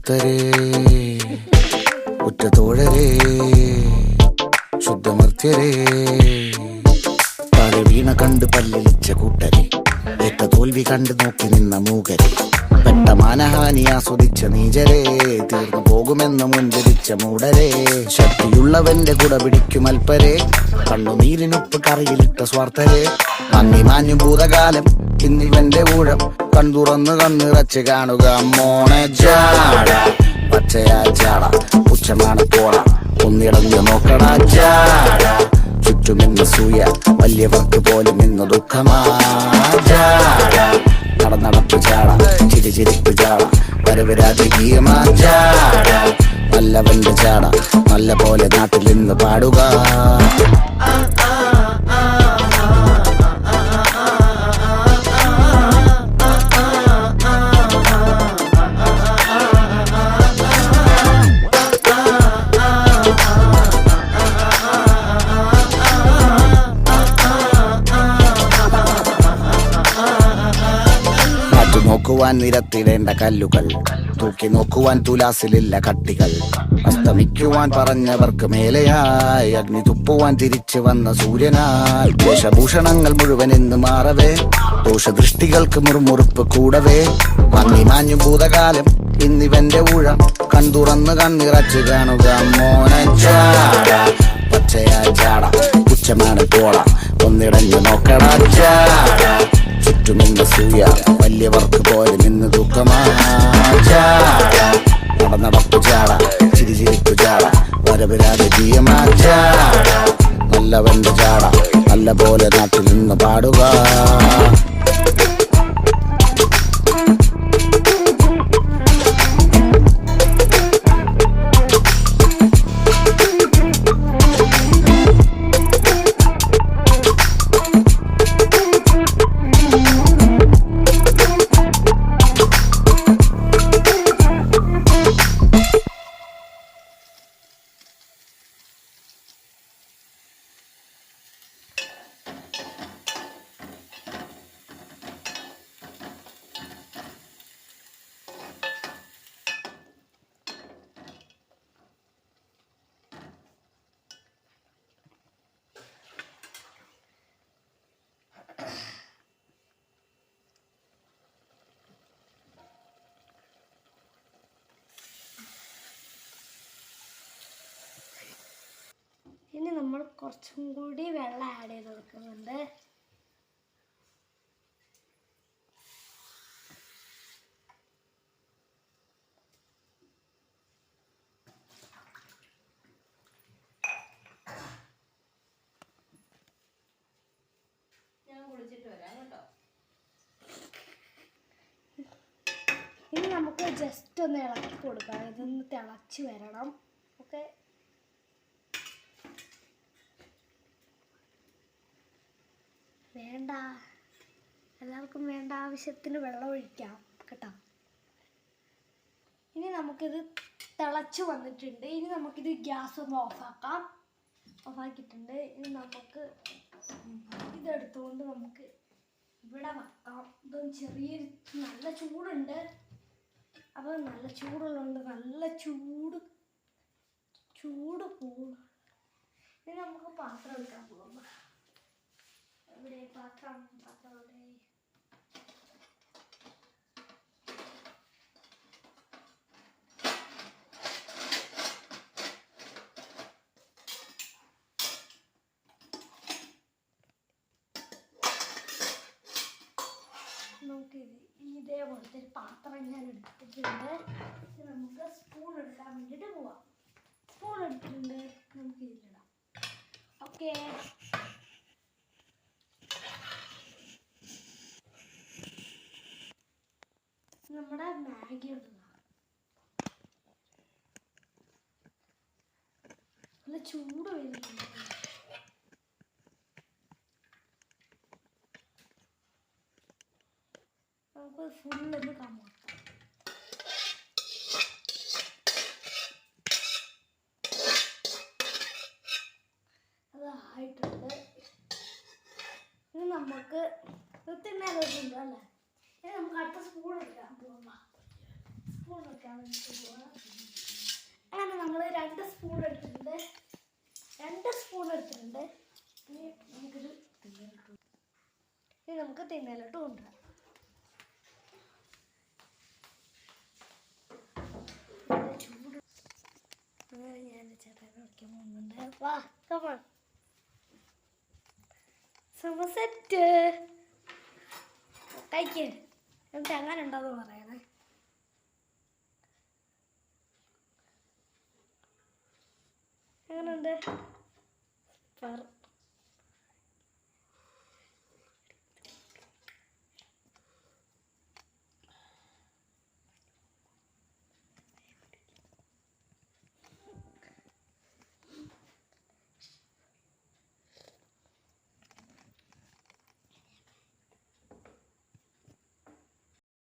ഭക്തരേ, ഉറ്റതോഴരേ, ശുദ്ധമർത്യരേ, താഴെ വീണ കണ്ട് പല്ലിളിച്ച കൂട്ടരെ, ഏറ്റ തോൽവി കണ്ട് നോക്കി നിന്ന മൂകരെ, പെട്ട മാനഹാനി ആസ്വദിച്ച നീചരെ, തീർന്നു പോകുമെന്ന് മുൻപിരിച്ച മൂടരെ, ശക്തിയുള്ളവന്റെ കുട പിടിക്കും അൽപ്പരെ, കണ്ണുനീരിനൊപ്പ് കറിയിലിട്ട സ്വാർത്ഥരെ, മങ്ങി മാഞ്ഞു ഭൂതകാലം ഇന്നിവന്റെ ഊഴം, കൺതുറന്ന് കണ്ണിറച്ച് കാണുക മോണെ ജാട, പച്ചയാ ജാട, പുച്ഛമാണ് പോട, ഒന്നിടഞ്ഞു നോക്കണ ജാട, ചുറ്റുമിന്ന് സൂയ, വലിയവർക്ക് പോലും ഇന്ന് ദുഃഖമാ ജാട, നടന്നടപ്പ് ജാട, ചിരിച്ചിരിപ്പ് ജാട, വരവ് രാജകീയമാ ജാട, നല്ലവന്റെ ജാട, നല്ല പോലെ നാട്ടിൽ നിന്ന് പാടുക. നോക്കുവാൻ നിരത്തിടേണ്ട കല്ലുകൾ, തൂക്കി നോക്കുവാൻ തുലാസിലില്ല കട്ടികൾ, അസ്തമിക്കുവാൻ പറഞ്ഞവർക്ക് മേലെയായി അഗ്നി തുപ്പുവാൻ തിരിച്ചു വന്ന സൂര്യനായി, വേഷഭൂഷണങ്ങൾ മുഴുവൻ എന്ന് മാറവേ, ദോഷദൃഷ്ടികൾക്ക് മുറുമുറുപ്പ് കൂടവേ, മങ്ങി മാഞ്ഞു ഭൂതകാലം ഇന്നിവന്റെ ഊഴം, കൺതുറന്ന് കണ്ണിറച്ച് കാണുക മോനെ ജാട, പച്ചയാ ജാട, പുച്ഛമാണ് പോട, ഒന്നിടഞ്ഞു നോക്കട ജാട, ചുറ്റുമിന്ന സൂയ, വലിയവർക്ക് പോലും ഇന്ന് ദുഃഖമാ ജാട, നടന്നടപ്പ് ജാട, ചിരിച്ചിരിപ്പ് ജാട, വരവ് രാജകീയമാ ജാട, നല്ലവന്റെ ജാട, നല്ല പോലെ നാട്ടിൽ നിന്ന് പാടുക. ഇനി നമ്മൾ കുറച്ചും കൂടി വെള്ളം ആഡ് ചെയ്ത് കൊടുക്കുന്നുണ്ട്. ഇനി നമുക്ക് ജസ്റ്റ് ഒന്ന് ഇളക്കി കൊടുക്കാം, ഇതൊന്ന് തിളച്ച് വരണം. ഓക്കെ, വേണ്ട എല്ലാവർക്കും വേണ്ട ആവശ്യത്തിന് വെള്ളം ഒഴിക്കാം കേട്ടോ. ഇനി നമുക്കിത് തിളച്ച് വന്നിട്ടുണ്ട്. ഇനി നമുക്കിത് ഗ്യാസ് ഒന്ന് ഓഫാക്കാം. ഓഫാക്കിയിട്ടുണ്ട്. ഇനി നമുക്ക് ഇതെടുത്തുകൊണ്ട് നമുക്ക് ഇവിടെ വെക്കാം. ഇതൊന്ന് ചെറിയൊരു നല്ല ചൂടുണ്ട്. അപ്പോൾ നല്ല ചൂടുള്ളതുകൊണ്ട് നല്ല ചൂട് പോകും. ഇനി നമുക്ക് പാത്രം എടുക്കാൻ പോകാം. ഇവിടെ പാത്രം ഇവിടെ നമുക്ക് ഇതേപോലത്തെ ഒരു പാത്രം ഞാൻ എടുത്തിട്ടുണ്ട്. നമുക്ക് സ്പൂൺ എടുക്കാൻ വേണ്ടിയിട്ട് പോവാം. സ്പൂൺ എടുത്തിട്ടുണ്ട്, നമുക്ക് ഇതിലിടാം. ഓക്കെ, നമ്മുടെ മാഗി ഇടുക. നല്ല ചൂട് വരുന്നുണ്ട്. നമുക്ക് ഫുള്ളൊന്ന് കമക്കാം. അതായിട്ടുണ്ട്. ഇനി നമുക്ക് തിന്നാനുണ്ട് അല്ലേ. ഇനി നമുക്ക് അടുത്ത സ്പൂൺ എടുക്കാം. സ്പൂൺ വെക്കാൻ അങ്ങനെ നമ്മൾ 2 സ്പൂൺ എടുത്തിട്ടുണ്ട്. 2 സ്പൂൺ എടുത്തിട്ടുണ്ട്. ഇനി നമുക്ക് തിന്നലോട്ട് കൊണ്ടുവരാം. ചൂട് അങ്ങനെ ഞാൻ ചേട്ടനെ വിളിക്കാൻ പോകുന്നുണ്ട്. വാ കമോൺ. സമസെറ്റ് കഴിക്ക്. എന്നിട്ട് അങ്ങനെ ഉണ്ടോന്ന് പറയണേ. എങ്ങനെയുണ്ട്?